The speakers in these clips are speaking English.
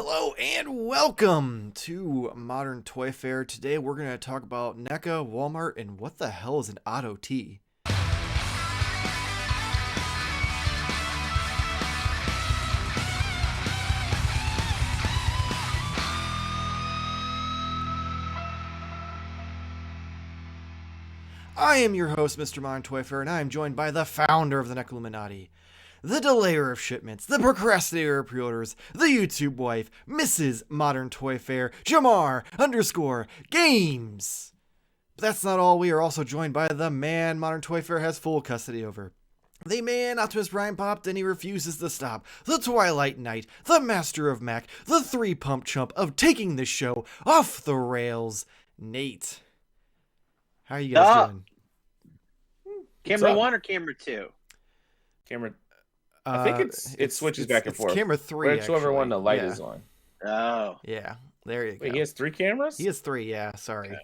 Hello and welcome to Modern Toy Fair. Today we're going to talk about NECA, Walmart, and what the hell is an AutoT? I am your host, Mr. Modern Toy Fair, and I am joined by the founder of the NECA Illuminati, the delayer of shipments, the procrastinator of pre-orders, the YouTube wife, Mrs. Modern Toy Fair, Jarmar _games. But that's not all. We are also joined by the man Modern Toy Fair has full custody over. The man Optimus Prime popped and he refuses to stop. The Twilight Knight, the master of Mac, the three-pump chump of taking this show off the rails, Nate. How are you guys doing? Camera 1 or camera 2? Camera. I think it switches back and forth. Camera 3. Whichever one the light is on. Oh. Yeah. There you go. Wait, he has 3 cameras? He has 3, yeah. Sorry.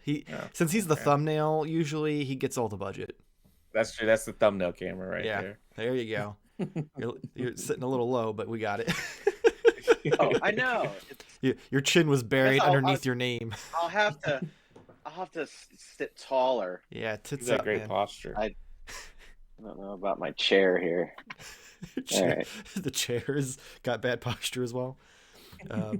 Okay. Since he's the thumbnail, usually he gets all the budget. That's true. That's the thumbnail camera right there. There you go. You're sitting a little low, but we got it. Oh, I know. Your chin was buried underneath your name. I'll have to sit taller. Yeah, tits He's got up, great man. posture. I don't know about my chair here. All right. The chair's got bad posture as well. All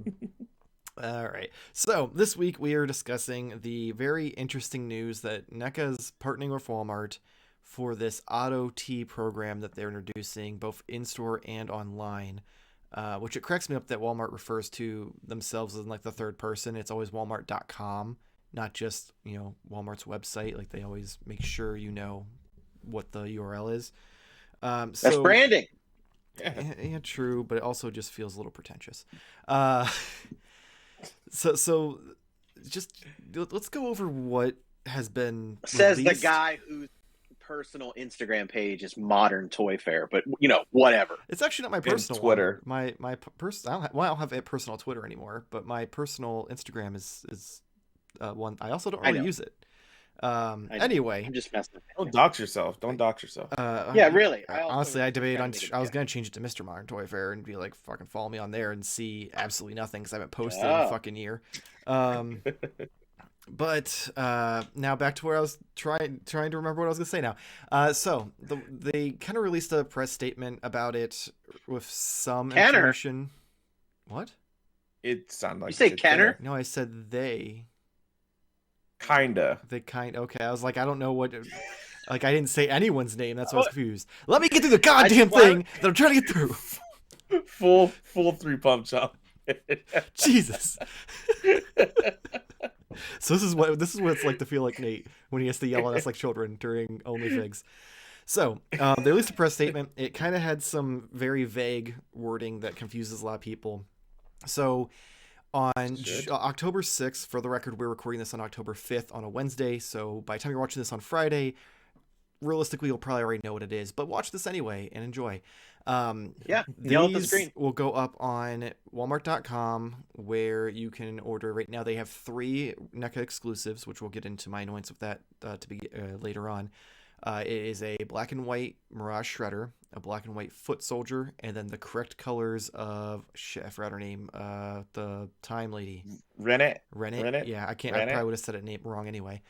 right. So this week we are discussing the very interesting news that NECA's partnering with Walmart for this AutoT program that they're introducing both in-store and online, which it cracks me up that Walmart refers to themselves as like the third person. It's always walmart.com, not just, Walmart's website. Like they always make sure you know what the URL is. That's branding. Yeah, true, but it also just feels a little pretentious. So just let's go over what has been Says released. the guy whose personal Instagram page is Modern Toy Fair, but whatever. It's actually not my personal Twitter. One. My personal. I don't have a personal Twitter anymore, but my personal Instagram is one. I also don't really use it. Anyway, I'm just messing with you. Don't dox yourself. Don't dox yourself. Yeah, really. Honestly, I debated on. I was gonna change it to Mr. Modern Toy Fair and be like, fucking follow me on there and see absolutely nothing because I haven't posted in a fucking year. But now back to where I was trying to remember what I was gonna say now. So they kind of released a press statement about it with some information. What? It sounded like You say Kenner? No, I said they. Kinda. Okay, I was like, I don't know what. Like, I didn't say anyone's name. That's why I was confused. Let me get through the goddamn thing that I'm trying to get through. Full 3-pump chop. Jesus. So this is what it's like to feel like Nate when he has to yell at us like children during OnlyFigs. So they released a press statement. It kind of had some very vague wording that confuses a lot of people. So on October 6th, for the record, we're recording this on October 5th on a Wednesday. So by the time you're watching this on Friday, realistically, you'll probably already know what it is. But watch this anyway and enjoy. Yeah, yell at the screen. Will go up on walmart.com where you can order. Right now, they have 3 NECA exclusives, which we'll get into my annoyance with that to be later on. It is a black and white Mirage Shredder, a black and white Foot Soldier, and then the correct colors of I forgot her name, the Time Lady. Rennet. Yeah, I can't. I probably would have said it name wrong anyway.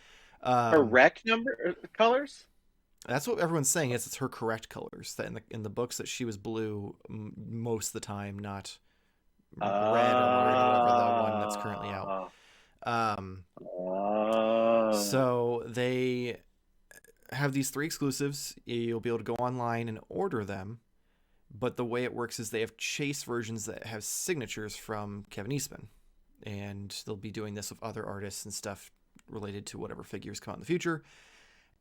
Correct number colors. That's what everyone's saying. It's her correct colors. That in the books that she was blue most of the time, not red or whatever the one that's currently out. So they have these 3 exclusives. You'll be able to go online and order them, but the way it works is they have chase versions that have signatures from Kevin Eastman, and they'll be doing this with other artists and stuff related to whatever figures come out in the future.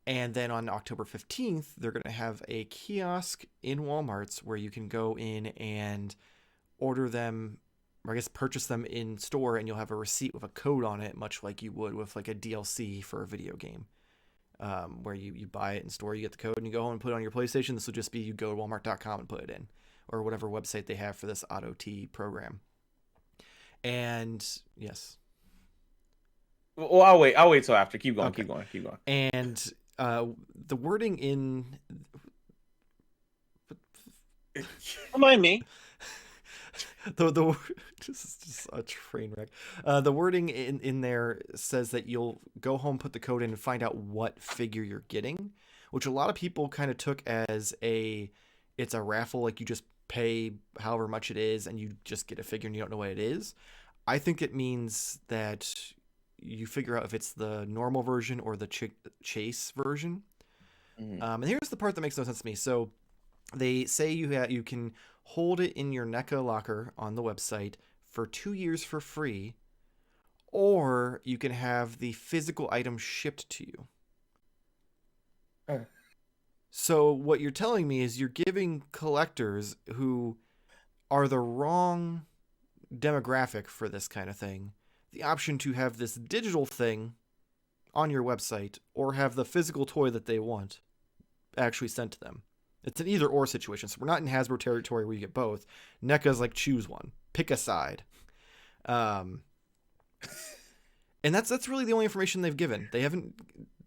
And then on October 15th, they're going to have a kiosk in Walmart's where you can go in and order them, or I guess purchase them in store, and you'll have a receipt with a code on it, much like you would with like a DLC for a video game. Where you buy it in store, you get the code, and you go home and put it on your PlayStation. This will just be you go to walmart.com and put it in, or whatever website they have for this AutoT program. And yes. Well, I'll wait till after. Keep going. And the wording in Remind me. the this is just a train wreck. The wording in there says that you'll go home, put the code in, and find out what figure you're getting, which a lot of people kind of took as it's a raffle, like you just pay however much it is and you just get a figure and you don't know what it is. I think it means that you figure out if it's the normal version or the chase version. Mhm. And here's the part that makes no sense to me. So they say you can hold it in your NECA locker on the website for 2 years for free, or you can have the physical item shipped to you. So what you're telling me is you're giving collectors who are the wrong demographic for this kind of thing the option to have this digital thing on your website or have the physical toy that they want actually sent to them. It's an either or situation. So we're not in Hasbro territory where you get both. NECA's like choose one, pick a side. And that's really the only information they've given. They haven't.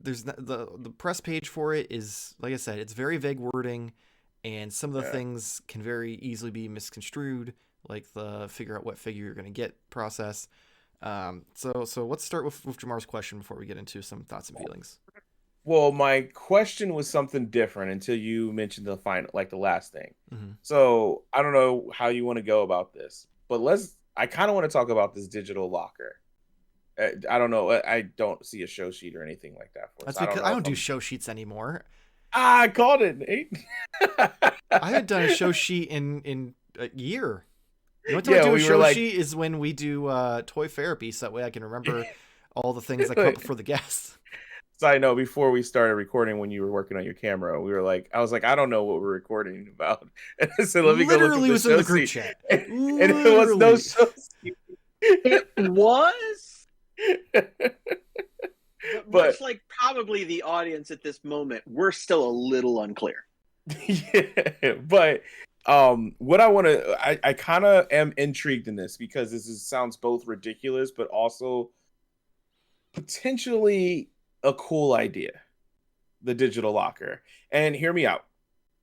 There's the press page for it is, like I said, it's very vague wording, and some of the things can very easily be misconstrued, like the figure out what figure you're going to get process. So let's start with Jamar's question before we get into some thoughts and feelings. Well, my question was something different until you mentioned the final, like the last thing. Mm-hmm. So I don't know how you want to go about this, but I kind of want to talk about this digital locker. I don't know. I don't see a show sheet or anything like that for us. That's because I don't do show sheets anymore. I called it, Nate. I haven't done a show sheet in a year. The only time I do a show sheet is when we do toy therapy, so that way I can remember all the things that come up before the guests. So I know before we started recording, when you were working on your camera, I was like, I don't know what we're recording about. And I said, let me Literally go look at was in the group chat. And it was no show sheet. It was. But much like probably the audience at this moment, we're still a little unclear. Yeah, but what I kind of am intrigued in this because sounds both ridiculous, but also potentially a cool idea. The digital locker. And hear me out.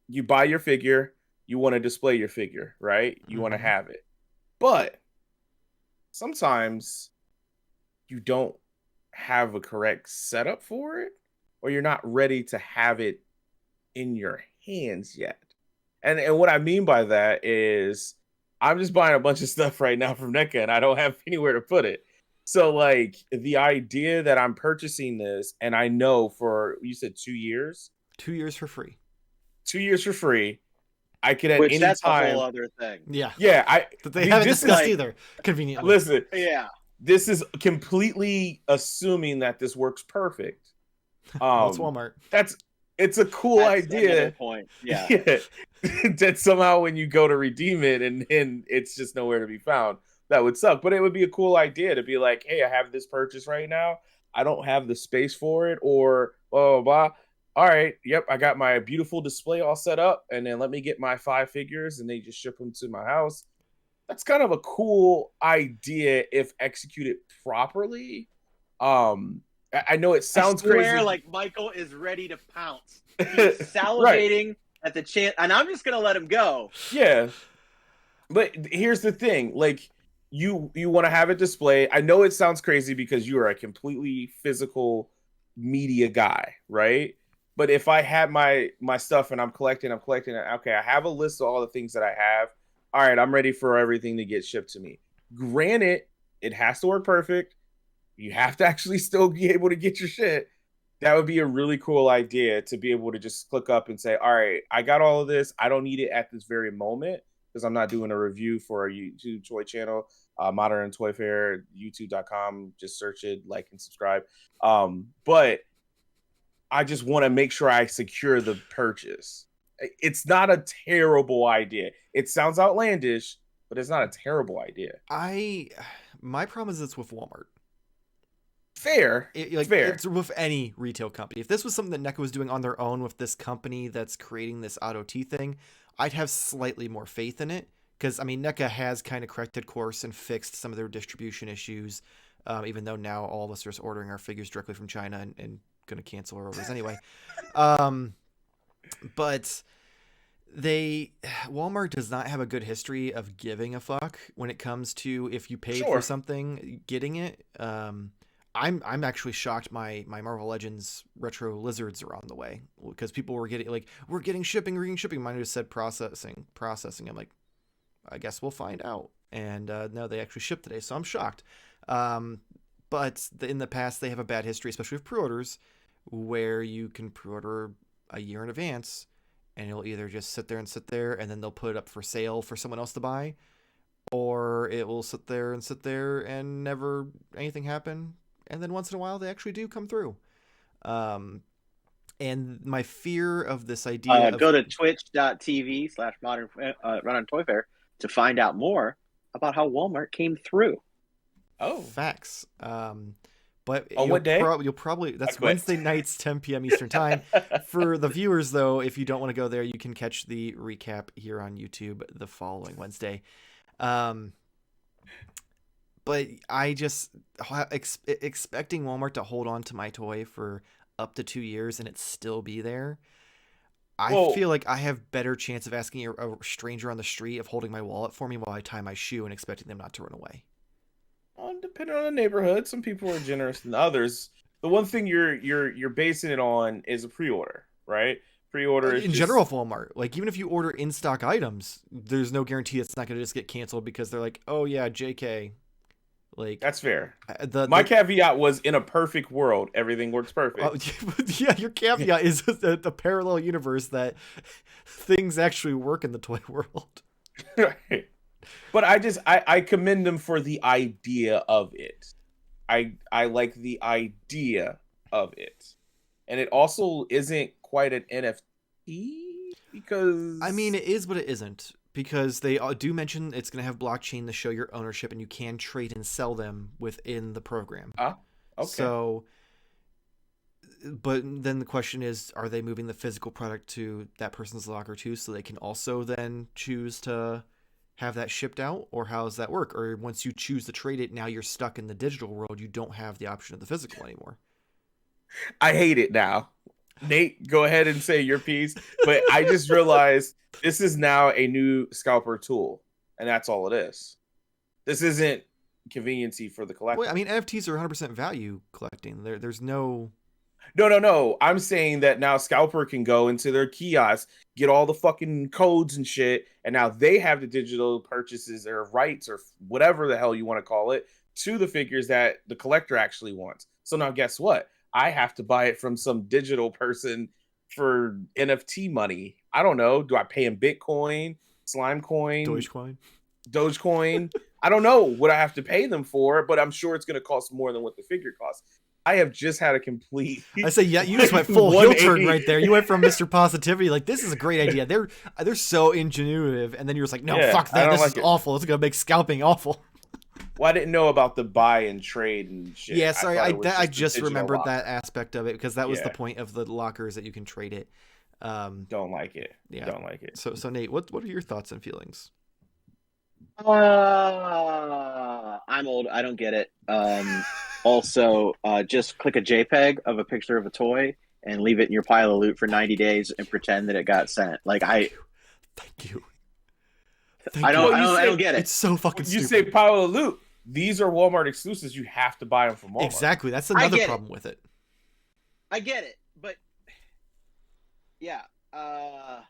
You buy your figure, you want to display your figure, right? You want to have it. But sometimes you don't have a correct setup for it, or you're not ready to have it in your hands yet. And what I mean by that is I'm just buying a bunch of stuff right now from NECA and I don't have anywhere to put it. So like the idea that I'm purchasing this and I know for, you said 2 years? 2 years for free. 2 years for free. I could at Which any that's time. a whole other thing. Yeah. Yeah. They haven't discussed either, conveniently. Listen. Yeah. This is completely assuming that this works perfect. Well, it's Walmart. It's a cool idea. Point. Yeah. That somehow when you go to redeem it and it's just nowhere to be found. That would suck. But it would be a cool idea to be like, hey, I have this purchase right now. I don't have the space for it, or blah, blah, blah. All right. Yep. I got my beautiful display all set up. And then let me get my 5 figures and they just ship them to my house. That's kind of a cool idea if executed properly. I know it sounds crazy. Like Michael is ready to pounce. He's salivating at the chance, and I'm just gonna let him go. Yeah, but here's the thing: like you want to have it displayed. I know it sounds crazy because you are a completely physical media guy, right? But if I had my stuff and I'm collecting, okay, I have a list of all the things that I have. All right, I'm ready for everything to get shipped to me. Granted, it has to work perfect. You have to actually still be able to get your shit. That would be a really cool idea to be able to just click up and say, all right, I got all of this. I don't need it at this very moment because I'm not doing a review for a YouTube toy channel, Modern Toy Fair, youtube.com. Just search it, like, and subscribe. But I just want to make sure I secure the purchase. It's not a terrible idea. It sounds outlandish, but it's not a terrible idea. My problem is it's with Walmart. Fair. Fair. It's with any retail company. If this was something that NECA was doing on their own with this company that's creating this AutoT thing, I'd have slightly more faith in it. Because, I mean, NECA has kind of corrected course and fixed some of their distribution issues, even though now all of us are just ordering our figures directly from China and going to cancel our orders anyway. But Walmart does not have a good history of giving a fuck when it comes to if you paid Sure. for something, getting it. I'm actually shocked my Marvel Legends retro lizards are on the way because people were getting like, we're getting shipping. Mine just said processing. I'm like, I guess we'll find out. And no, they actually shipped today, so I'm shocked. But in the past, they have a bad history, especially with pre-orders, where you can pre-order a year in advance, and it'll either just sit there, and then they'll put it up for sale for someone else to buy, or it will sit there and never anything happen. And then once in a while, they actually do come through. And my fear of this idea go to twitch.tv/modern run on Toy Fair to find out more about how Walmart came through. Oh, facts. But on what day? You'll probably that's Wednesday nights, 10 p.m. Eastern time. For the viewers, though, if you don't want to go there, you can catch the recap here on YouTube the following Wednesday. But I just expecting Walmart to hold on to my toy for up to 2 years and it still be there. I feel like I have better chance of asking a stranger on the street of holding my wallet for me while I tie my shoe and expecting them not to run away. Well, depending on the neighborhood, some people are generous than others. The one thing you're basing it on is a pre-order, right? Pre-order is in general of Walmart. Like even if you order in stock items, there's no guarantee it's not going to just get canceled because they're like, oh yeah, JK. Like that's fair. My caveat was in a perfect world, everything works perfect. Yeah, your caveat is the parallel universe that things actually work in the toy world. Right. But I commend them for the idea of it. I like the idea of it. And it also isn't quite an NFT because I mean it is, but it isn't. Because they do mention it's going to have blockchain to show your ownership, and you can trade and sell them within the program. Okay. So, but then the question is, are they moving the physical product to that person's locker too, so they can also then choose to have that shipped out, or how does that work? Or once you choose to trade it, now you're stuck in the digital world. You don't have the option of the physical anymore. I hate it now. Nate, go ahead and say your piece. But I just realized this is now a new scalper tool, and that's all it is. This isn't conveniency for the collector. Well, I mean, NFTs are 100% value collecting. There's no... No. I'm saying that now scalper can go into their kiosk, get all the fucking codes and shit, and now they have the digital purchases or rights or whatever the hell you want to call it to the figures that the collector actually wants. So now guess what? I have to buy it from some digital person for NFT money. I don't know. Do I pay in Bitcoin, Slimecoin, Dogecoin? I don't know what I have to pay them for, but I'm sure it's going to cost more than what the figure costs. I have just had a complete... I say, yeah, you just went full heel turn right there. You went from Mr. Positivity, like, this is a great idea. They're so ingenuitive. And then you're just like, no, fuck that. This is awful. It's going to make scalping awful. Well, I didn't know about the buy and trade and shit. Yeah, sorry, I just remembered that aspect of it because that was the point of the lockers that you can trade it. Don't like it. Yeah. Don't like it. So Nate, what are your thoughts and feelings? I'm old. I don't get it. Also, just click a JPEG of a picture of a toy and leave it in your pile of loot for 90 days and pretend that it got sent. Like Thank you. I don't get it. It's so fucking stupid. You say pile of loot. These are Walmart exclusives. You have to buy them from Walmart. Exactly. That's another problem with it. I get it, but yeah, but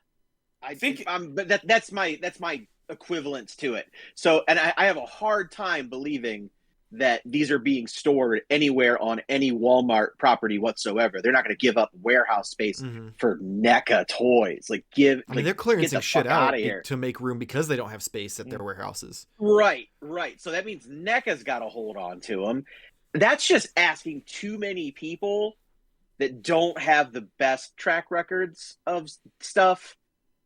that's my equivalence to it. So, and I have a hard time believing that these are being stored anywhere on any Walmart property whatsoever. They're not going to give up warehouse space for NECA toys. They're clearing some shit out to make room because they don't have space at their warehouses. Right. So that means NECA's got to hold on to them. That's just asking too many people that don't have the best track records of stuff.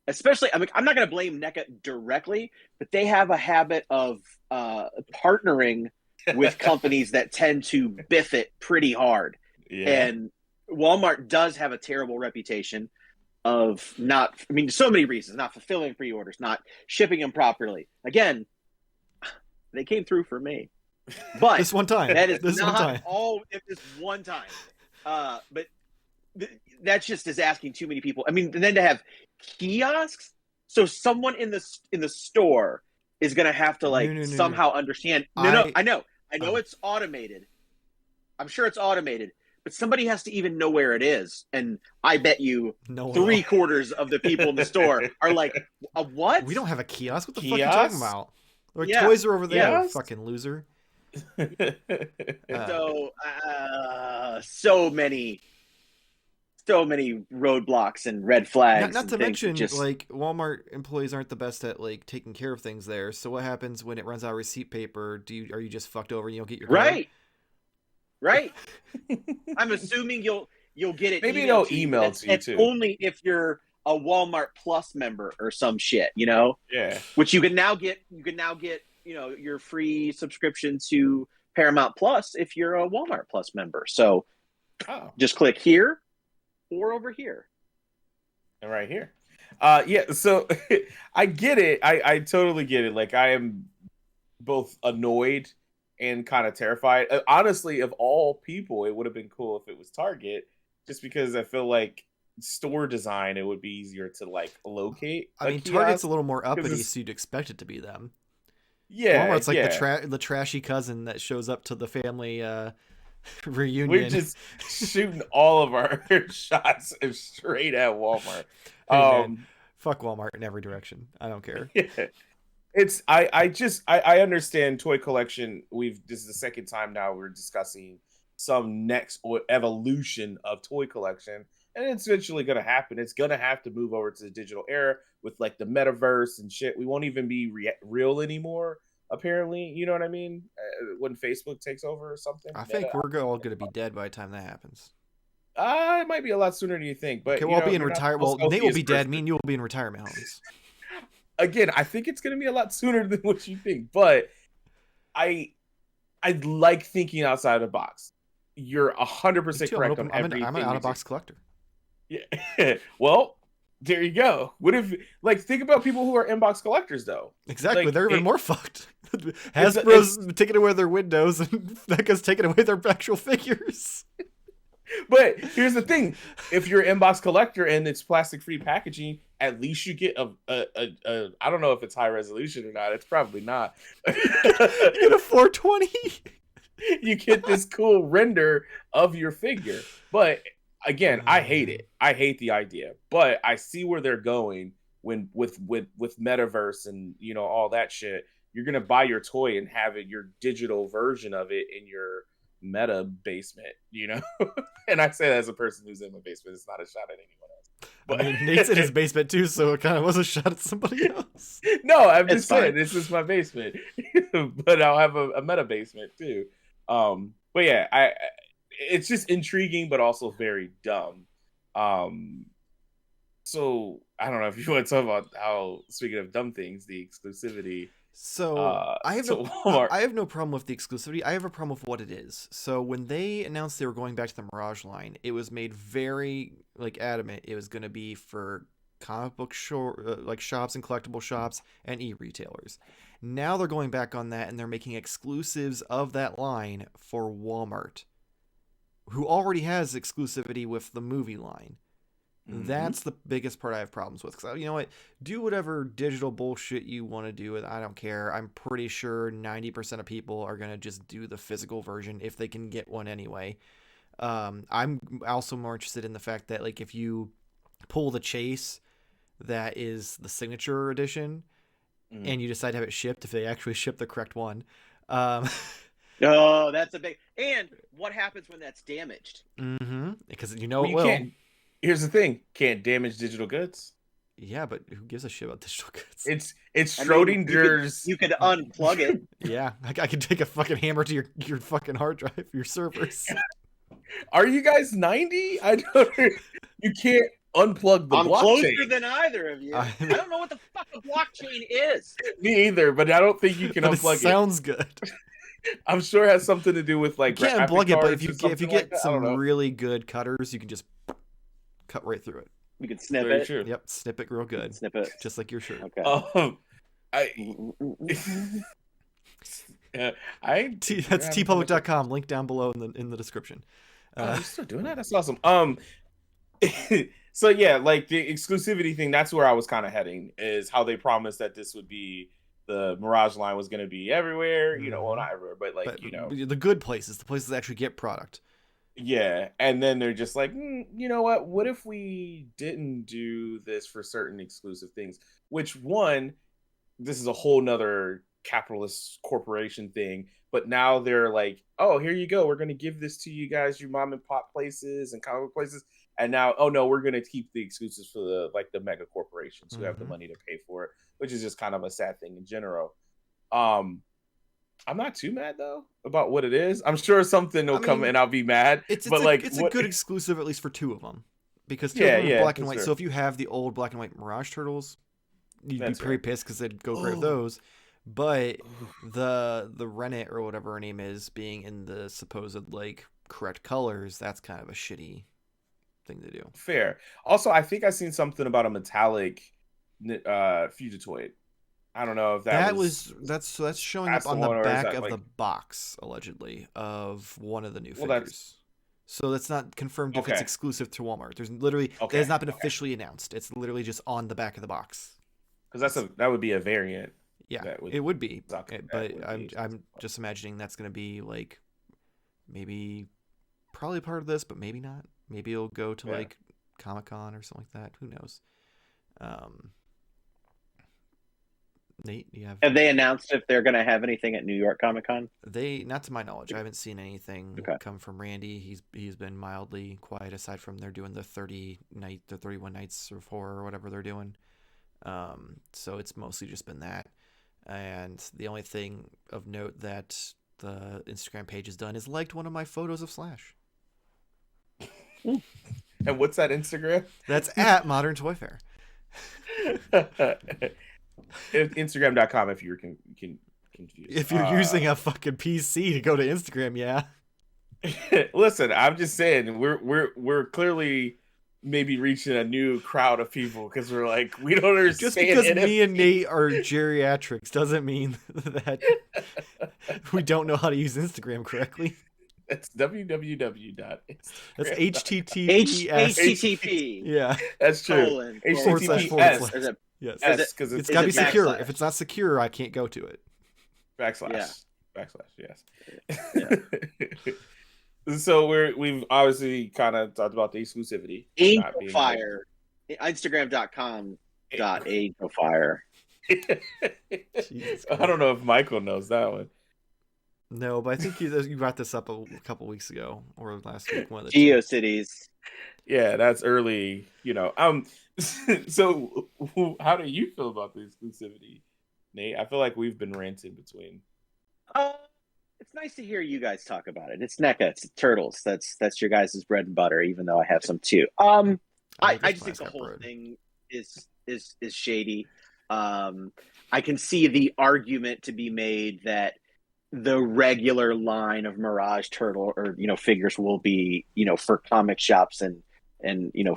Especially, I'm not going to blame NECA directly, but they have a habit of partnering with companies that tend to biff it pretty hard. Yeah. And Walmart does have a terrible reputation of so many reasons, not fulfilling pre-orders, not shipping them properly. Again, they came through for me. But this one time. That is not all this one time. But that's just asking too many people. I mean, then to have kiosks So someone in the store is gonna have to like No. somehow understand. No, I know Oh. it's automated. I'm sure it's automated, but somebody has to even know where it is. And I bet you No one 3/4 of the people in the store are like, "A what? We don't have a kiosk. What the fuck are you talking Kiosk? about? Like, Yeah, toys are over there, kiosk? fucking loser. So so many roadblocks and red flags Not and to things that mention, just like, Walmart employees aren't the best at like taking care of things there. So what happens when it runs out of receipt paper? Are you just fucked over and you don't get your card? right. I'm assuming you'll get it. Maybe emailed they'll to you, email but to you it's too. only if you're a Walmart Plus member or some shit, you know. Yeah. Which you can now get. You can now get, you know, your free subscription to Paramount Plus if you're a Walmart Plus member. So just click here or over here. And right here. Yeah, so I get it. I totally get it. Like, I am both annoyed and kind of terrified. Honestly, of all people, it would have been cool if it was Target, just because I feel like store design, it would be easier to like locate. I mean, Target's a little more uppity, so you'd expect it to be them. Yeah, Walmart's like yeah. the trashy cousin that shows up to the family reunion. We're just shooting all of our shots straight at Walmart. Hey, man, fuck Walmart in every direction. I don't care. Yeah. It's I understand toy collection. This is the second time now we're discussing some next or evolution of toy collection, and it's eventually going to happen. It's going to have to move over to the digital era with like the metaverse and shit. We won't even be real anymore, apparently. You know what I mean? When Facebook takes over or something. I think we're all going to be dead by the time that happens. It might be a lot sooner than you think. But okay, well, I'll be in retirement. Well, Nate will be dead. Me and you will be in retirement homes. Again, I think it's going to be a lot sooner than what you think, but I like thinking outside the box. You're 100% correct on everything. I'm an out-of-box collector. Yeah. Well, there you go. What if, like, think about people who are inbox collectors, though. Exactly. Like, they're even more fucked. Hasbro's taking away their windows, and NECA's taking away their actual figures. But here's the thing: if you're an inbox collector and it's plastic-free packaging, at least you get a I don't know if it's high resolution or not. It's probably not. You get a 420. You get this cool render of your figure. But again, I hate it. I hate the idea. But I see where they're going when with metaverse and, you know, all that shit. You're gonna buy your toy and have it, your digital version of it, in your meta basement, you know. And I say that as a person who's in my basement. It's not a shot at anyone else. But I mean, Nate's in his basement too, so it kind of was a shot at somebody else. No, I'm just saying this is my basement. But I'll have a meta basement too. But yeah, it's just intriguing but also very dumb. So I don't know if you want to talk about how, speaking of dumb things, the exclusivity. So I have no problem with the exclusivity. I have a problem with what it is. So when they announced they were going back to the Mirage line, it was made very like adamant it was going to be for comic book like shops and collectible shops and e-retailers. Now they're going back on that and they're making exclusives of that line for Walmart, who already has exclusivity with the movie line. That's the biggest part I have problems with. Because, you know what? Do whatever digital bullshit you want to do with. I don't care. I'm pretty sure 90% of people are going to just do the physical version if they can get one anyway. I'm also more interested in the fact that, like, if you pull the chase that is the signature edition and you decide to have it shipped, if they actually ship the correct one. Oh, that's a big... And what happens when that's damaged? Because it will. Here's the thing: can't damage digital goods. Yeah, but who gives a shit about digital goods? It's Schrodinger's. You could unplug it. Yeah, I could take a fucking hammer to your fucking hard drive, your servers. Are you guys 90? I don't. You can't unplug the blockchain. I'm closer than either of you. I don't know what the fuck a blockchain is. Me either, but I don't think you can unplug it. Sounds good. I'm sure it has something to do with like. You can't unplug it, but if you get like some really good cutters, you can just cut right through it. You can snip Very it. True. Yep, snip it real good. Snip it, just like your shirt. Okay. That's tpublic.com. Link down below in the description. You're still doing that? That's awesome. So yeah, like the exclusivity thing, that's where I was kind of heading, is how they promised that this would be, the Mirage line was going to be everywhere, well, not everywhere, but like, But the good places, the places that actually get product. Yeah, and then they're just like, you know what if we didn't do this for certain exclusive things? Which, one, this is a whole nother capitalist corporation thing, but now they're like, oh, here you go, we're going to give this to you guys, you mom and pop places and comic book places, and now, oh no, we're going to keep the exclusives for the mega corporations who have the money to pay for it, which is just kind of a sad thing in general. I'm not too mad though about what it is. I'm sure something will come and I'll be mad. It's a good exclusive, at least for two of them, because two of them are black and white. Sure. So if you have the old black and white Mirage turtles, you'd be pretty pissed because they'd go grab those. But the Rennet or whatever her name is being in the supposed like correct colors, that's kind of a shitty thing to do. Fair. Also, I think I seen something about a metallic Fugitoid. I don't know if that's showing up on the back of the box allegedly of one of the new figures. So that's not confirmed if it's exclusive to Walmart. There's literally it has not been officially announced. It's literally just on the back of the box. Because that would be a variant. Yeah, it would be. But I'm just imagining that's going to be like maybe probably part of this, but maybe not. Maybe it'll go to like Comic-Con or something like that. Who knows? Nate, have they announced if they're going to have anything at New York Comic-Con? Not to my knowledge. I haven't seen anything come from Randy. He's been mildly quiet aside from they're doing the 31 nights of horror or whatever they're doing. So it's mostly just been that. And the only thing of note that the Instagram page has done is liked one of my photos of Slash. And what's that Instagram? That's at Modern Toy Fair. Instagram.com if you're confused. If you're using a fucking PC to go to Instagram, yeah. Listen, I'm just saying we're clearly maybe reaching a new crowd of people because we're like, we don't understand. Just because me and Nate are geriatrics doesn't mean that we don't know how to use Instagram correctly. That's www. That's HTTP. Yeah, that's true. HTTPS. Yes, because it's got to be secure. If it's not secure, I can't go to it. Backslash. Yes. Yeah. So we've obviously kind of talked about the exclusivity. Angel Fire. Instagram.com.AngelFire. I don't know if Michael knows that one. No, but I think you brought this up a couple weeks ago or last week. One of the GeoCities. Yeah, that's early. So how do you feel about the exclusivity, Nate? I feel like we've been ranting between. It's nice to hear you guys talk about it. It's NECA, it's Turtles. That's your guys' bread and butter, even though I have some too. I just think the whole thing is shady. I can see the argument to be made that the regular line of Mirage Turtle or figures will be for comic shops and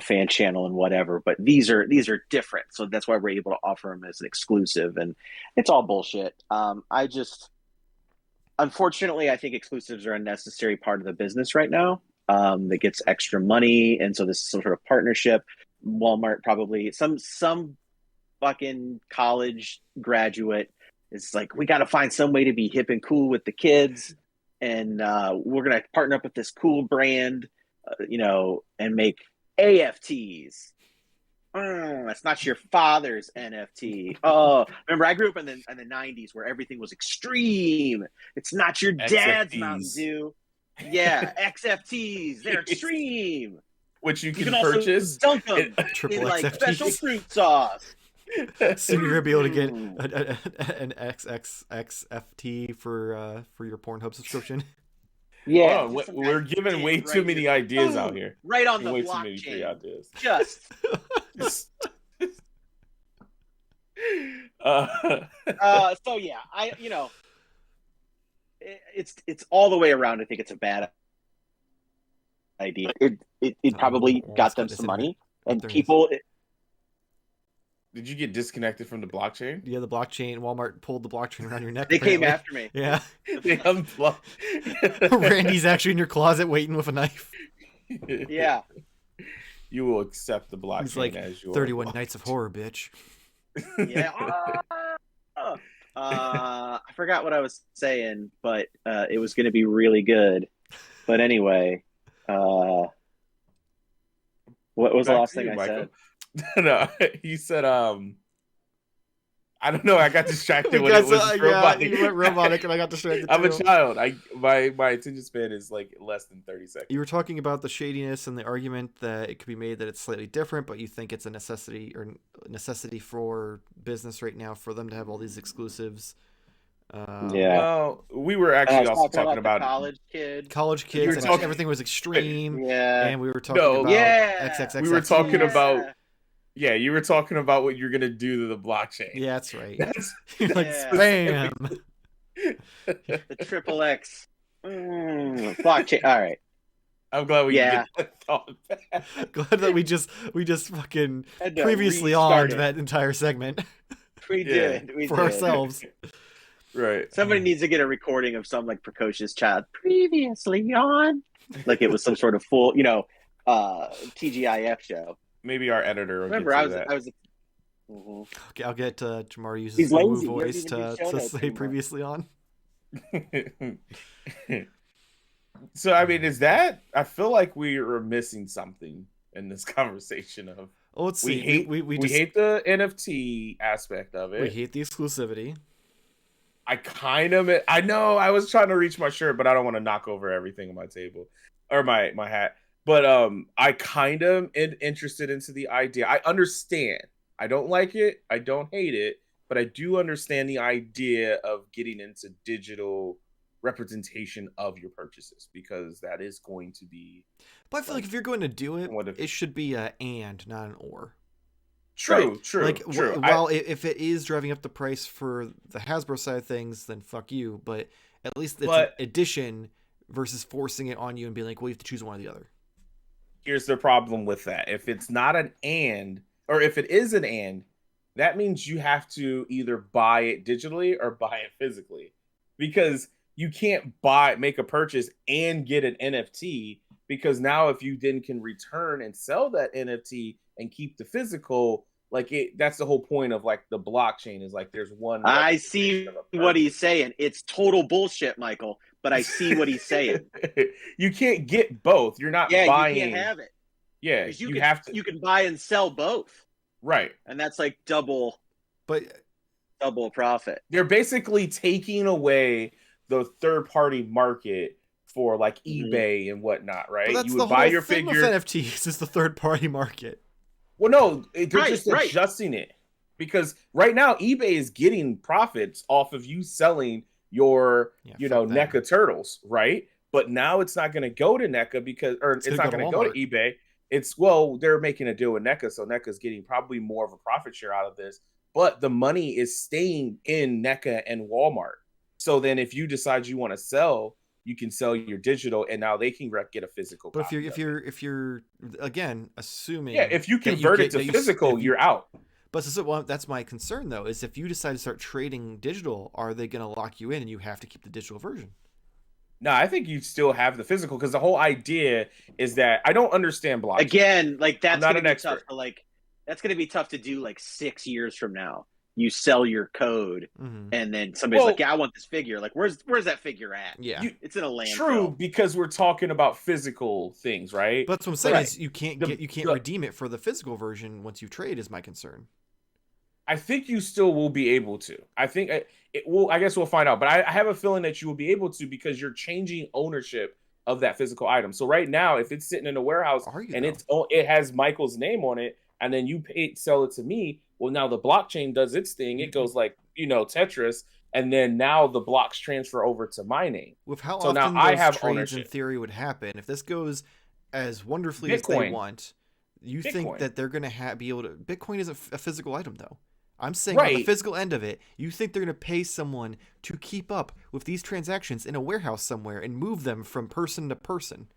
fan channel and whatever, but these are different, so that's why we're able to offer them as an exclusive, and it's all bullshit. Unfortunately, I think exclusives are a necessary part of the business right now. That gets extra money, and so this is some sort of partnership. Walmart probably some fucking college graduate is like, we got to find some way to be hip and cool with the kids, and we're gonna partner up with this cool brand, and make AFTs. That's not your father's NFT. Oh, remember, I grew up in the 90s where everything was extreme. It's not your dad's Mountain Dew. Yeah, XFTs. They're extreme. Which you can purchase. Dunk them in like special fruit sauce. Soon you're gonna be able to get an XXXFT for your Pornhub subscription. Yeah, we're giving way too many ideas out here. Right on the way blockchain. Too many free ideas. Just. So yeah, it's all the way around. I think it's a bad idea. It probably got them some money, and people. Did you get disconnected from the blockchain? Yeah, the blockchain. Walmart pulled the blockchain around your neck. They came after me. Yeah. They unplugged. Randy's actually in your closet waiting with a knife. Yeah. You will accept the blockchain He's like as your 31 block. Nights of Horror, bitch. Yeah. I forgot what I was saying, but it was going to be really good. But anyway, what was the Back last to thing you, I Michael. said? No, you said I don't know. I got distracted when Because, it was robotic. you went robotic, and I got distracted I'm a too. child. My attention span is like less than 30 seconds. You were talking about the shadiness and the argument that it could be made that it's slightly different, but you think it's a necessity for business right now for them to have all these exclusives. Yeah. Well, we were actually also talking about about college We were kids, and talking- everything was extreme. Yeah. And we were talking No. about Yeah. XXX. We were talking about Yeah, you were talking about what you're gonna do to the blockchain. Yeah, that's right. That's Like, Yeah. bam. the triple X blockchain. All right. I'm glad we Yeah. get that thought back. Glad that we just fucking Had to previously restart on it. that entire segment We did. We for did. ourselves. Right. Somebody needs to get a recording of some like precocious child previously on, like it was some sort of full, TGIF show. Maybe our editor will Remember, get I to was, that. I was. Mhm. Okay, I'll get Jarmar uses He's his woo lazy. He doesn't voice even do show to notes say anymore. previously on. So I mean, is that? I feel like we are missing something in this conversation. Of Oh, let's we see. hate We just, hate the NFT aspect of it. we hate the exclusivity. I know I was trying to reach my shirt, but I don't want to knock over everything on my table or my hat. But I kind of am interested into the idea. I understand. I don't like it. I don't hate it, but I do understand the idea of getting into digital representation of your purchases, because that is going to be But I feel like if you're going to do it, what if- it should be a and, not an or. true. True. Like, true. while if it is driving up the price for the Hasbro side of things, then fuck you. But at least it's an addition versus forcing it on you and being like, well, you have to choose one or the other. Here's the problem with that. If it's not an and, or if it is an and, that means you have to either buy it digitally or buy it physically, because you can't make a purchase and get an NFT, because now if you then can return and sell that NFT and keep the physical, that's the whole point of like the blockchain, is like there's one. I see what he's saying. It's total bullshit, Michael. But I see what he's saying. You can't get both. You're not buying. You can't have it. Yeah, You have to. You can buy and sell both, right? And that's like double profit. They're basically taking away the third-party market for like eBay and whatnot, right? But that's you would the buy whole your thing figure. with NFTs is the third-party market. Well, no, they're just adjusting it, because right now eBay is getting profits off of you selling your, NECA turtles, right? But now it's not going to go to NECA it's not going to go to eBay. They're making a deal with NECA, so NECA's getting probably more of a profit share out of this. But the money is staying in NECA and Walmart. So then, if you decide you want to sell, you can sell your digital, and now they can get a physical. But if you're again assuming, if you convert it to physical, you're out. But that's my concern, though, is if you decide to start trading digital, are they going to lock you in and you have to keep the digital version? No, I think you still have the physical, because the whole idea is that I don't understand blockchain. Again, like that's not going an to be tough to that's going to be tough to do 6 years from now. You sell your code, and then somebody's like, "Yeah, I want this figure." Like, where's that figure at? Yeah, it's in a landfill. True, because we're talking about physical things, right? But that's what I'm saying is you can't redeem it for the physical version once you trade. Is my concern. I think you still will be able to. I think it will. I guess we'll find out. But I have a feeling that you will be able to, because you're changing ownership of that physical item. So right now, if it's sitting in a warehouse and it has Michael's name on it, and then you sell it to me, well, now the blockchain does its thing. It goes like Tetris, and then now the blocks transfer over to my name. With how so often now those I have trades ownership. in theory would happen, if this goes as wonderfully as they want, you think that they're going to be able to? Bitcoin isn't a physical item, though. I'm saying on the physical end of it, you think they're going to pay someone to keep up with these transactions in a warehouse somewhere and move them from person to person?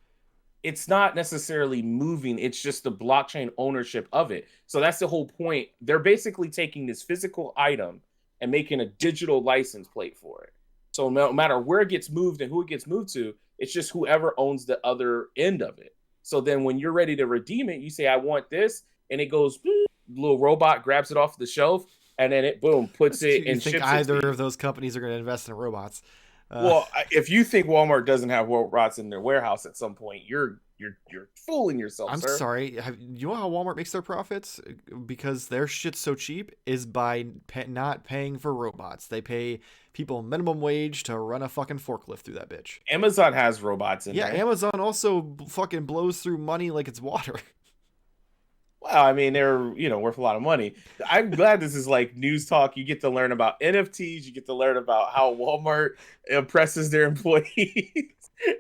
It's not necessarily moving. It's just the blockchain ownership of it. So that's the whole point. They're basically taking this physical item and making a digital license plate for it. So no matter where it gets moved and who it gets moved to, it's just whoever owns the other end of it. So then when you're ready to redeem it, you say, I want this, and it goes, boop, little robot grabs it off the shelf, and then it, boom, puts it You and think ships either it to you. of those companies are going to invest in robots? Well, if you think Walmart doesn't have robots in their warehouse at some point, you're fooling yourself, I'm sir. sorry. You know how Walmart makes their profits? Because their shit's so cheap is by not paying for robots. They pay people minimum wage to run a fucking forklift through that bitch. Amazon has robots in Yeah, there. Amazon also fucking blows through money like it's water. Well, I mean, they're worth a lot of money. I'm glad this is like news talk. You get to learn about NFTs. You get to learn about how Walmart oppresses their employees,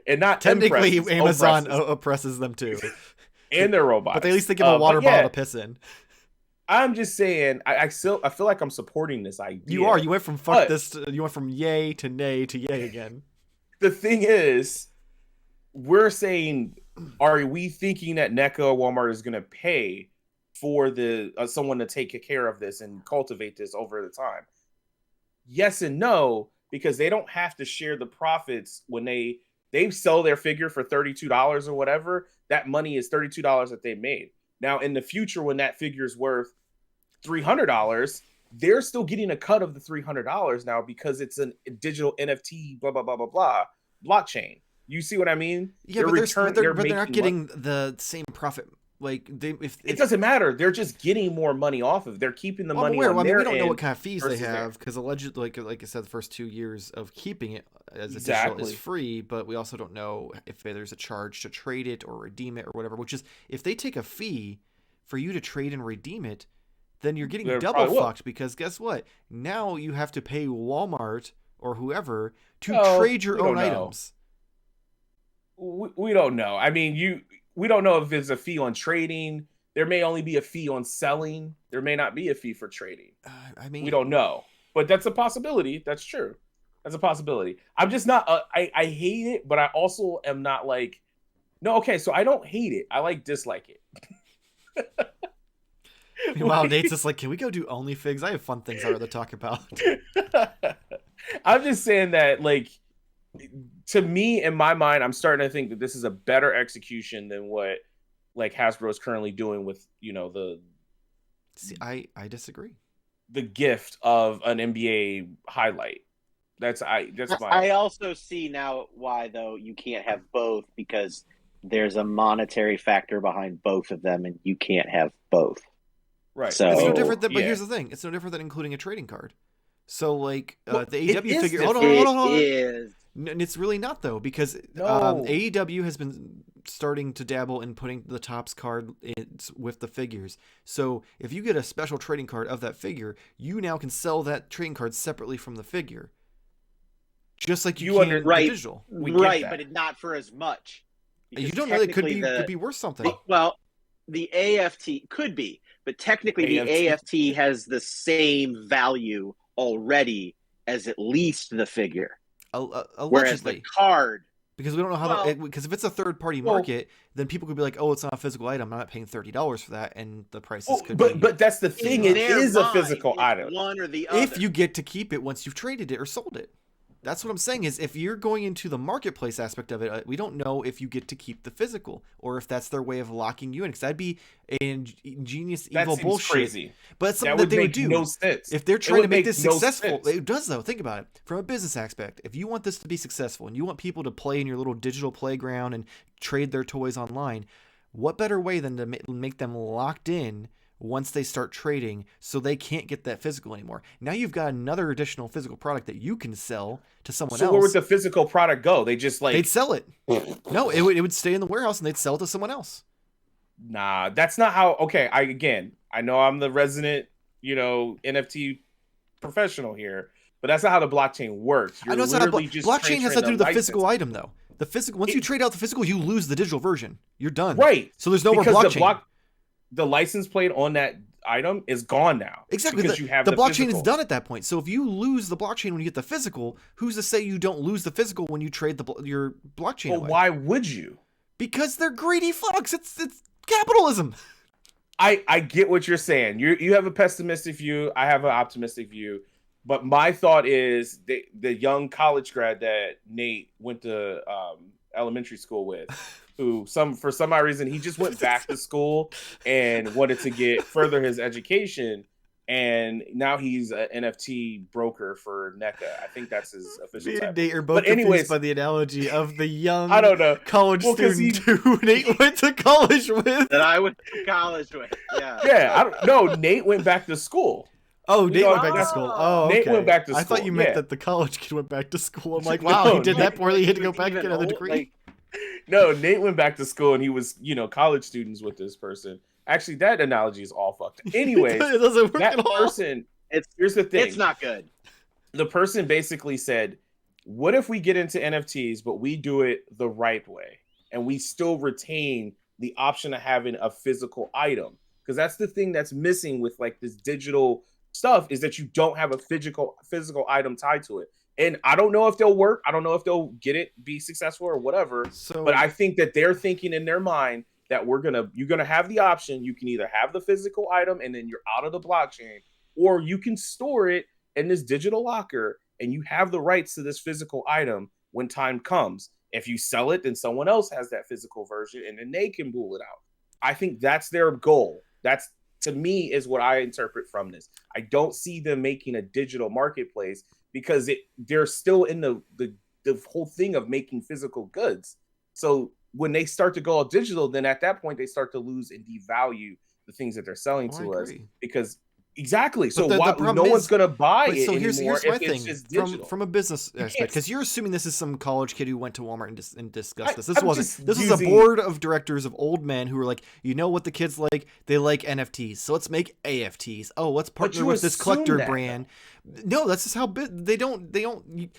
and not Technically, impresses, Amazon oppresses. oppresses them too. And their robots. But at least they give them a water bottle to piss in. I'm just saying, I feel like I'm supporting this idea. You are. You went from fuck this. You went from yay to nay to yay again. The thing is, we're saying, are we thinking that NECA or Walmart is going to pay for the someone to take care of this and cultivate this over the time? Yes and no, because they don't have to share the profits when they sell their figure for $32 or whatever. That money is $32 that they made. Now, in the future, when that figure is worth $300, they're still getting a cut of the $300 now because it's a digital NFT, blah, blah, blah, blah, blah, blockchain. You see what I mean? Yeah, but they're not getting the same profit. Like it doesn't matter. They're just getting more money off of it. They're keeping the money on their we don't know end what kind of fees they have because allegedly, like I said, the first 2 years of keeping it as digital is free, but we also don't know if there's a charge to trade it or redeem it or whatever. Which is, if they take a fee for you to trade and redeem it, then you're getting double fucked because guess what? Now you have to pay Walmart or whoever to trade your own items. We don't know. I mean, we don't know if there's a fee on trading. There may only be a fee on selling. There may not be a fee for trading. I mean, we don't know, but that's a possibility. That's true. That's a possibility. I'm just not. I hate it, but I also am not like. No, okay. So I don't hate it. I dislike it. Meanwhile, Nate's just like, can we go do OnlyFigs? I have fun things I'd rather talk about. I'm just saying that, like, to me, in my mind, I'm starting to think that this is a better execution than what like Hasbro is currently doing with the. See, I disagree. The gift of an NBA highlight. That's my. I also see now why though you can't have both, because there's a monetary factor behind both of them, and you can't have both. Right. So it's no different than. But here's the thing: it's no different than including a trading card. So like the AEW figure. Hold on. It is. And it's really not though, because AEW has been starting to dabble in putting the Topps card with the figures. So if you get a special trading card of that figure, you now can sell that trading card separately from the figure, just like you can the digital. But not for as much. You don't know; it could be worth something. Well, the AFT could be, but technically the AFT has the same value already as at least the figure. Allegedly. Whereas the card, because we don't know how because if it's a third-party market, then people could be like, "Oh, it's not a physical item. I'm not paying $30 for that," and the prices could be. But that's the thing; it is a physical item. One or the other. If you get to keep it once you've traded it or sold it. That's what I'm saying is if you're going into the marketplace aspect of it, we don't know if you get to keep the physical or if that's their way of locking you in. Because that'd be ingenious, evil bullshit. Crazy. But it's something that they would do. No sense. If they're trying to make this successful, it does though. Think about it from a business aspect. If you want this to be successful and you want people to play in your little digital playground and trade their toys online, what better way than to make them locked in once they start trading so they can't get that physical anymore. Now you've got another additional physical product that you can sell to someone else. So where would the physical product go? They just they'd sell it. No, it would stay in the warehouse and they'd sell it to someone else. Nah, that's not how. Okay, I know I'm the resident, NFT professional here, but that's not how the blockchain works. I know it's not blockchain has to do with the physical item though. The physical, once you trade out the physical, you lose the digital version. You're done. Right. So there's no more blockchain. The license plate on that item is gone now. Exactly. Because you have the blockchain is done at that point. So if you lose the blockchain when you get the physical, who's to say you don't lose the physical when you trade your blockchain away? Why would you? Because they're greedy fucks. It's capitalism. I get what you're saying. You have a pessimistic view. I have an optimistic view. But my thought is the young college grad that Nate went to elementary school with, who for some odd reason he just went back to school and wanted to further his education, and now he's an NFT broker for NECA. I think that's his official Me title. and Nate are both confused by the analogy of the young I don't know. college student who Nate went to college with. That I went to college with. Yeah. Yeah, Nate went back to school. Oh, Nate went back to school. Oh, okay. Nate went back to school. I thought you meant that the college kid went back to school. I'm like, wow, No, he did that Nate poorly. He had to go back and get another degree. Like, No, Nate went back to school and he was, college students with this person. Actually, that analogy is all fucked. Anyways, it doesn't work that at all. person, here's the thing. It's not good. The person basically said, what if we get into NFTs, but we do it the right way and we still retain the option of having a physical item? Because that's the thing that's missing with like this digital stuff, is that you don't have a physical item tied to it. And I don't know if they'll work. I don't know if they'll be successful or whatever. But I think that they're thinking in their mind that you're gonna have the option. You can either have the physical item and then you're out of the blockchain, or you can store it in this digital locker and you have the rights to this physical item when time comes. If you sell it, then someone else has that physical version and then they can bool it out. I think that's their goal. That's, to me, is what I interpret from this. I don't see them making a digital marketplace because they're still in the whole thing of making physical goods. So when they start to go all digital, then at that point they start to lose and devalue the things that they're selling to us, because exactly. So no one's going to buy it anymore if it's just digital. From a business aspect, because you're assuming this is some college kid who went to Walmart and discussed this. This wasn't. This was a board of directors of old men who were like, you know what the kids like? They like NFTs. So let's make AFTs. Oh, let's partner with this collector brand. No, that's just how they don't.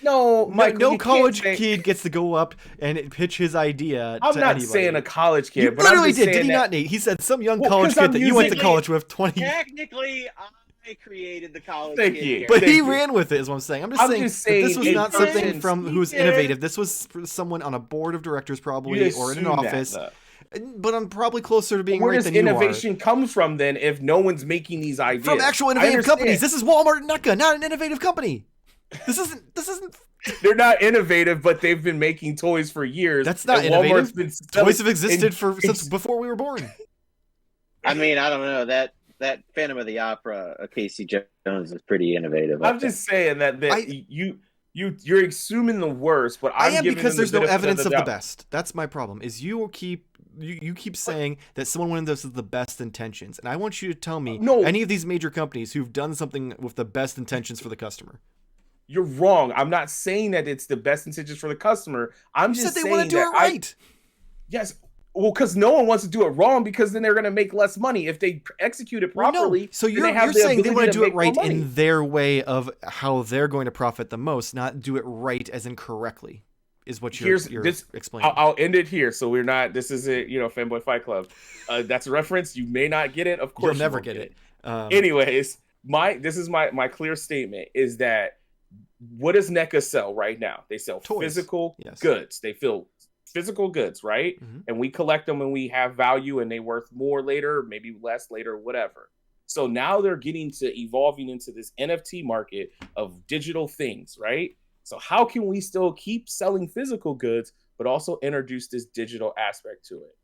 No, Mike, no college kid gets to go up and pitch his idea. I'm not saying a college kid, but literally did he not, Nate? He said some young college kid that you went to college with 20. Technically, I created the college kid. But he ran with it, is what I'm saying. I'm just saying this was not something who's innovative. This was someone on a board of directors, probably, or in an office. But I'm probably closer to being right than you are. Where does innovation come from then if no one's making these ideas? From actual innovative companies. This is Walmart and NECA, not an innovative company. This isn't. They're not innovative, but they've been making toys for years. That's not innovative. Toys have existed since before we were born. I mean, I don't know. That Phantom of the Opera, Casey Jones, is pretty innovative. I'm just saying that you're assuming the worst, but I am, because there's no evidence of the best. That's my problem. Is you keep saying that someone went into this with the best intentions, and I want you to tell me any of these major companies who've done something with the best intentions for the customer. You're wrong. I'm not saying that it's the best intentions for the customer. I'm just saying they want to do it right. Yes. Well, because no one wants to do it wrong, because then they're going to make less money if they execute it properly. No. So you're saying they want to do it right in their way of how they're going to profit the most, not do it right as in correctly, is what you're explaining. I'll end it here. So we're not. This isn't Fanboy Fight Club. That's a reference. You may not get it. Of course, you'll never get it. Anyways, this is my clear statement is that what does NECA sell right now? They sell toys. Physical goods. They fill physical goods, right? Mm-hmm. And we collect them and we have value and they worth more later, maybe less later, whatever. So now they're evolving into this NFT market of digital things, right? So how can we still keep selling physical goods, but also introduce this digital aspect to it?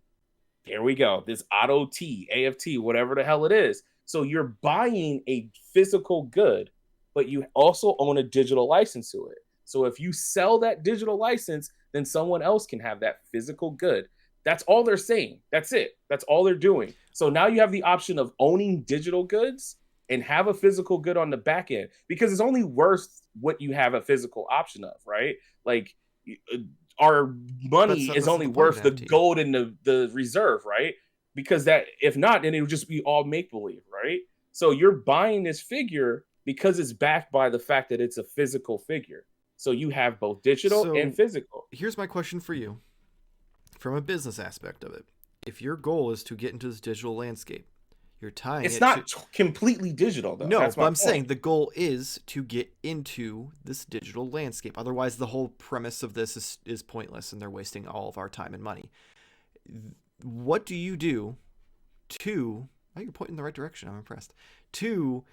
Here we go. This AutoT, AFT, whatever the hell it is. So you're buying a physical good, but you also own a digital license to it. So if you sell that digital license, then someone else can have that physical good. That's all they're saying. That's it. That's all they're doing. So now you have the option of owning digital goods and have a physical good on the back end, because it's only worth what you have a physical option of, right? Like our money is only worth the gold in the reserve, right? Because that, if not, then it would just be all make-believe, right? So you're buying this figure because it's backed by the fact that it's a physical figure. So you have both digital and physical. Here's my question for you. From a business aspect of it, if your goal is to get into this digital landscape, you're tying it's not completely digital, though. No, but I'm saying the goal is to get into this digital landscape. Otherwise, the whole premise of this is pointless, and they're wasting all of our time and money. What do you do to... Oh, you're pointing in the right direction. I'm impressed. To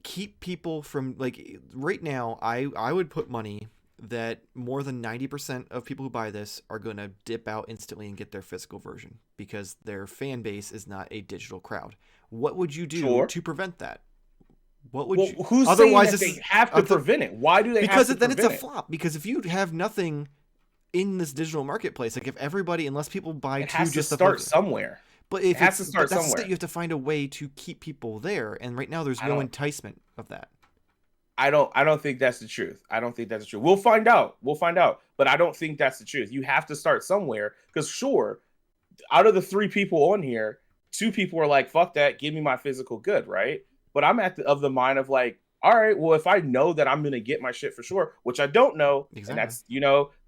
keep people from, like, right now, I would put money that more than 90% of people who buy this are going to dip out instantly and get their physical version because their fan base is not a digital crowd. What would you do to prevent that? What would you? Who's Otherwise, saying that they have to prevent it? Why do they because have to then prevent it's a it? flop. Because if you have nothing in this digital marketplace, like if everybody, unless people buy It two, has just to start somewhere. But if it has to start that's somewhere. you have to find a way to keep people there, and right now there's no enticement of that. I don't think that's the truth. I don't think that's the truth. We'll find out. But I don't think that's the truth. You have to start somewhere because sure, out of the 3 people on here, 2 people are like, fuck that, give me my physical good, right? But I'm of the mind of like, all right, well, if I know that I'm going to get my shit for sure, which I don't know, and that's,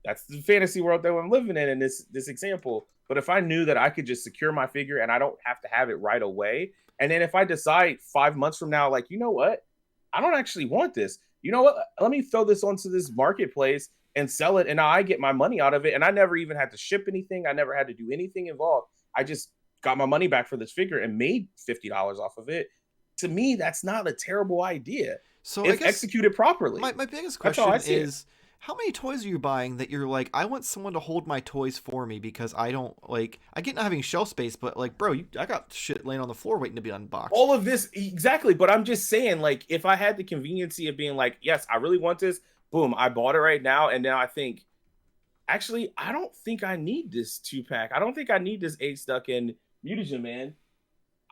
that's the fantasy world that I'm living in this example. But if I knew that I could just secure my figure and I don't have to have it right away, and then if I decide 5 months from now, like, you know what? I don't actually want this. You know what? Let me throw this onto this marketplace and sell it, and now I get my money out of it, and I never even had to ship anything. I never had to do anything involved. I just got my money back for this figure and made $50 off of it. To me, that's not a terrible idea. So if executed properly. My biggest question is, how many toys are you buying that you're like, I want someone to hold my toys for me because I don't like, I get not having shelf space, but like, bro, I got shit laying on the floor waiting to be unboxed. All of this, exactly. But I'm just saying, like, if I had the conveniency of being like, yes, I really want this, boom, I bought it right now. And now I think, actually, I don't think I need this 2-pack. I don't think I need this 8-stuck-in mutagen, man.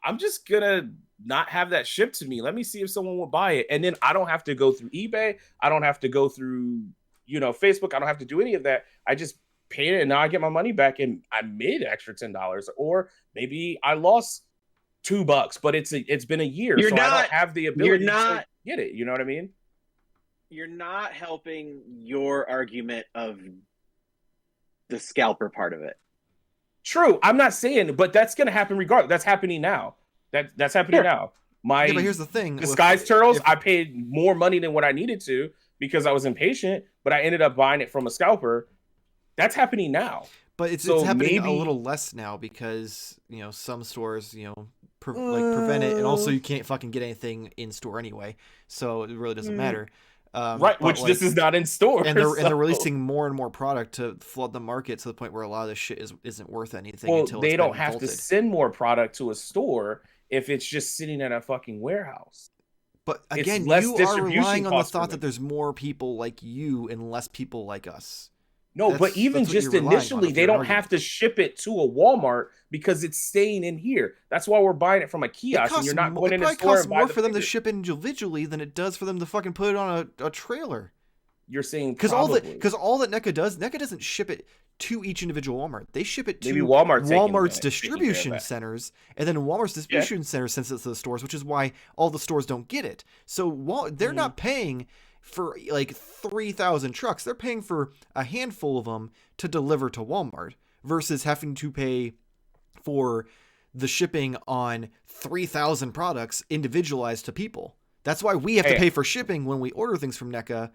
I'm just gonna not have that shipped to me. Let me see if someone will buy it. And then I don't have to go through eBay. I don't have to go through, Facebook. I don't have to do any of that. I just paid it and now I get my money back and I made an extra $10. Or maybe I lost $2, but it's been a year. I don't have the ability to get it. You know what I mean? You're not helping your argument of the scalper part of it. True. I'm not saying, but that's going to happen regardless. That's happening now. That's happening now. But here's the thing. Disguised turtles, I paid more money than what I needed to because I was impatient, but I ended up buying it from a scalper. That's happening now. But it's happening a little less now because, some stores, prevent it. And also you can't fucking get anything in store anyway. So it really doesn't matter. Right, which this is not in store. And they're releasing more and more product to flood the market to the point where a lot of this shit isn't worth anything until they don't have to send more product to a store if it's just sitting in a fucking warehouse. But again, you are relying on the thought that there's more people like you and less people like us. No, but even just initially, they don't have to ship it to a Walmart because it's staying in here. That's why we're buying it from a kiosk, and you're not going in a store and buying it. It costs more for them to ship individually than it does for them to fucking put it on a trailer. You're saying because all that NECA doesn't ship it to each individual Walmart. They ship it to Walmart's distribution centers, and then Walmart's distribution centers sends it to the stores, which is why all the stores don't get it. So they're not paying for like 3,000 trucks. They're paying for a handful of them to deliver to Walmart versus having to pay for the shipping on 3,000 products individualized to people. That's why we have to pay for shipping when we order things from NECA.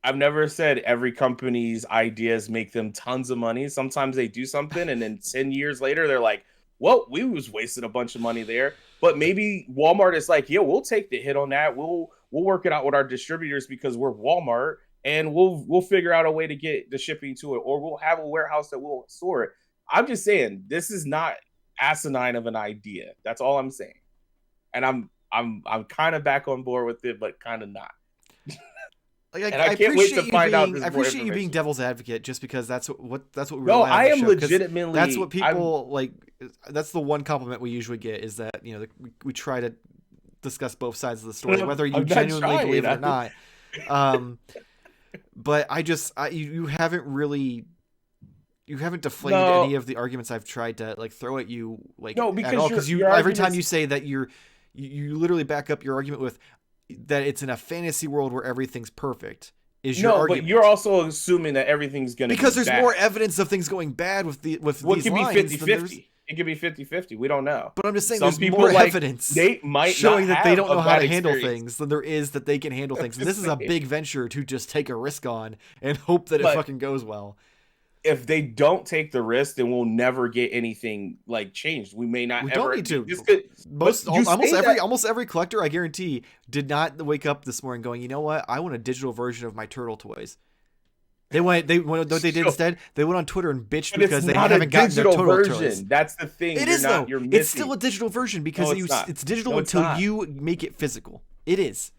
I've never said every company's ideas make them tons of money. Sometimes they do something and then 10 years later they're like, well, we was wasting a bunch of money there. But maybe Walmart is like, yeah, we'll take the hit on that. We'll work it out with our distributors because we're Walmart, and we'll figure out a way to get the shipping to it, or we'll have a warehouse that will store it. I'm just saying this is not asinine of an idea. That's all I'm saying. And I'm kind of back on board with it, but kind of not. I can't wait to find out. I appreciate you being devil's advocate, just because that's what we. No, I am legitimately. That's what people like. That's the one compliment we usually get is that we try to discuss both sides of the story, whether you genuinely believe it or not. But you haven't deflated any of the arguments I've tried to throw at you because every time you say that you literally back up your argument with that it's in a fantasy world where everything's perfect. But you're also assuming that everything's going to because there's more evidence of things going bad with these lines. It could be 50-50. It could be 50-50. We don't know. But I'm just saying there's more evidence showing that they don't know how to handle things than there is that they can handle things. And this is a big venture to just take a risk on and hope that it fucking goes well. If they don't take the risk, then we'll never get anything changed. We may not. We don't need to. Almost every collector, I guarantee, did not wake up this morning going, you know what? I want a digital version of my turtle toys. what they did instead? They went on Twitter and bitched But because it's they not haven't a gotten their digital total version. choice. That's the thing. It is though. You're missing. It's still a digital version because No, it's not. it's digital No, it's until not. you make it physical. It is.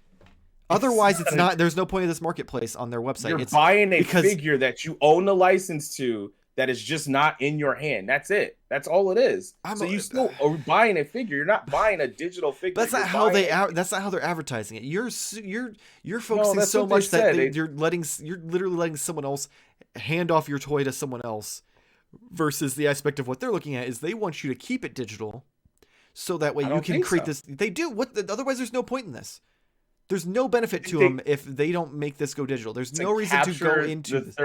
Otherwise, it's not. There's no point of this marketplace on their website. You're It's buying a because figure that you own the license to that is just not in your hand. That's it. That's all it is. So you still are buying a figure. You're not buying a digital figure. That's not how that's not how they're advertising it. You're focusing that's so what they much that said. you're literally letting someone else hand off your toy to someone else, versus the aspect of what they're looking at is they want you to keep it digital, so that way you can create this. They do. Otherwise, there's no point in this. There's no benefit to them if they don't make this go digital. There's no reason to go into this.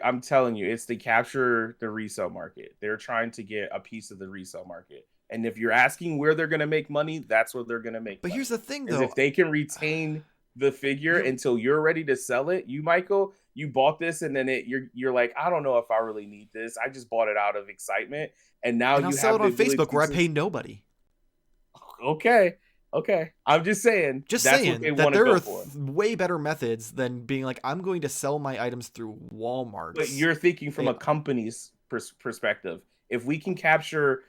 I'm telling you, it's to capture the resale market. They're trying to get a piece of the resale market. And if you're asking where they're going to make money, that's where they're going to make money. But here's the thing, though. If they can retain the figure until you're ready to sell it, Michael, you bought this and then you're like, I don't know if I really need this. I just bought it out of excitement. And now I'll sell it on Facebook where I pay nobody. Okay. I'm just saying. That there are way better methods than being like, I'm going to sell my items through Walmart. But you're thinking from a company's perspective. If we can capture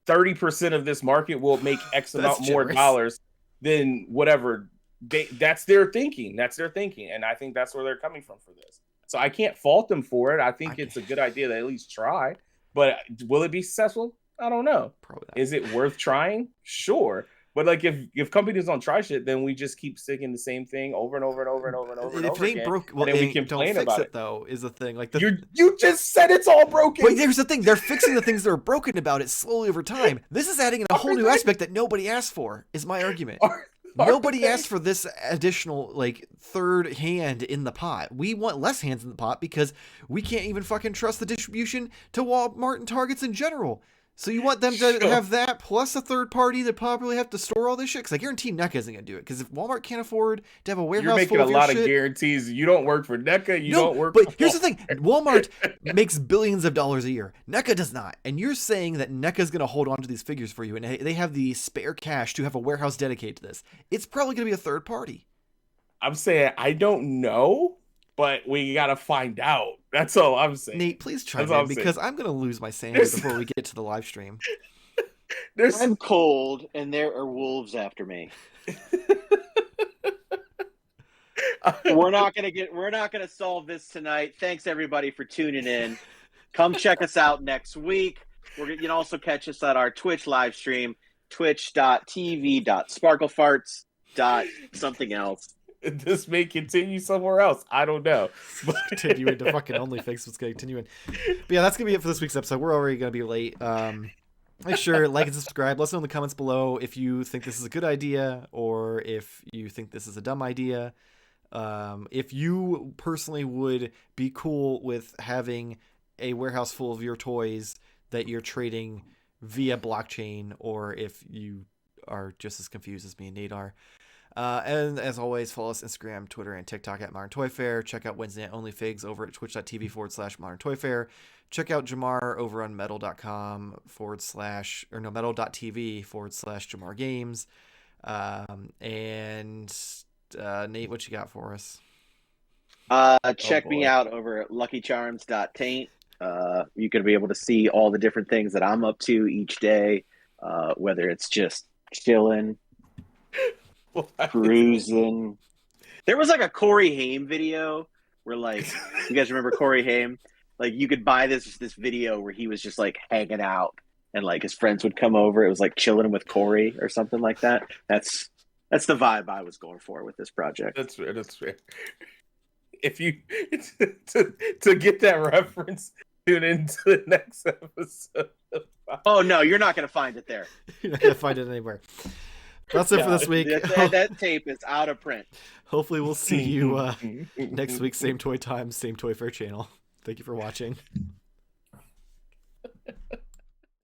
30% of this market, will make X amount more dollars than whatever. That's their thinking. And I think that's where they're coming from for this. So I can't fault them for it. I think it's a good idea to at least try. But will it be successful? I don't know. Probably not. Is it worth trying? Sure. But like if companies don't try shit, then we just keep sticking the same thing over and over and over and over and over and over again. If it ain't broke, well, we complain don't fix about it though. Is the thing like you just said it's all broken. But here's the thing: they're fixing the things that are broken about it slowly over time. This is adding in a whole new aspect that nobody asked for. Is my argument. Nobody asked for this additional third hand in the pot. We want less hands in the pot because we can't even fucking trust the distribution to Walmart and Targets in general. So you want them to have that plus a third party that probably have to store all this shit? Because I guarantee NECA isn't going to do it. Because if Walmart can't afford to have a warehouse full of your shit... You're making a lot of guarantees. You don't work for NECA. Don't work but here's the thing. Walmart makes billions of dollars a year. NECA does not. And you're saying that NECA is going to hold on to these figures for you. And they have the spare cash to have a warehouse dedicated to this. It's probably going to be a third party. I'm saying I don't know. But we got to find out. That's all I'm saying. Nate, please chime in because I'm going to lose my sanity before we get to the live stream. I'm cold and there are wolves after me. We're not going to solve this tonight. Thanks everybody for tuning in. Come check us out next week. You can also catch us at our Twitch live stream, twitch.tv.sparklefarts. something else. This may continue somewhere else. I don't know. Continue into fucking OnlyFigs. What's going to continue in. But yeah, that's going to be it for this week's episode. We're already going to be late. Make sure like and subscribe. Let us know in the comments below if you think this is a good idea or if you think this is a dumb idea. If you personally would be cool with having a warehouse full of your toys that you're trading via blockchain, or if you are just as confused as me and Nate are. And as always, follow us Instagram, Twitter, and TikTok at Modern Toy Fair. Check out Wednesday at OnlyFigs over at twitch.tv/Modern Toy Fair. Check out Jarmar over on metal.com metal.tv/Jarmar Games. And Nate, what you got for us? Check me out over at luckycharms.taint. You can be able to see all the different things that I'm up to each day, whether it's just chilling, cruising. There was like a Corey Haim video where, like, you guys remember Corey Haim? Like, you could buy this video where he was just like hanging out and like his friends would come over. It was like chilling with Corey or something like that. That's the vibe I was going for with this project. That's fair. If you to get that reference, tune into the next episode. Oh no, you're not going to find it there. You're not going to find it anywhere. That's it for this week. That tape is out of print. Hopefully we'll see you next week. Same toy time, same Toy Fair channel. Thank you for watching.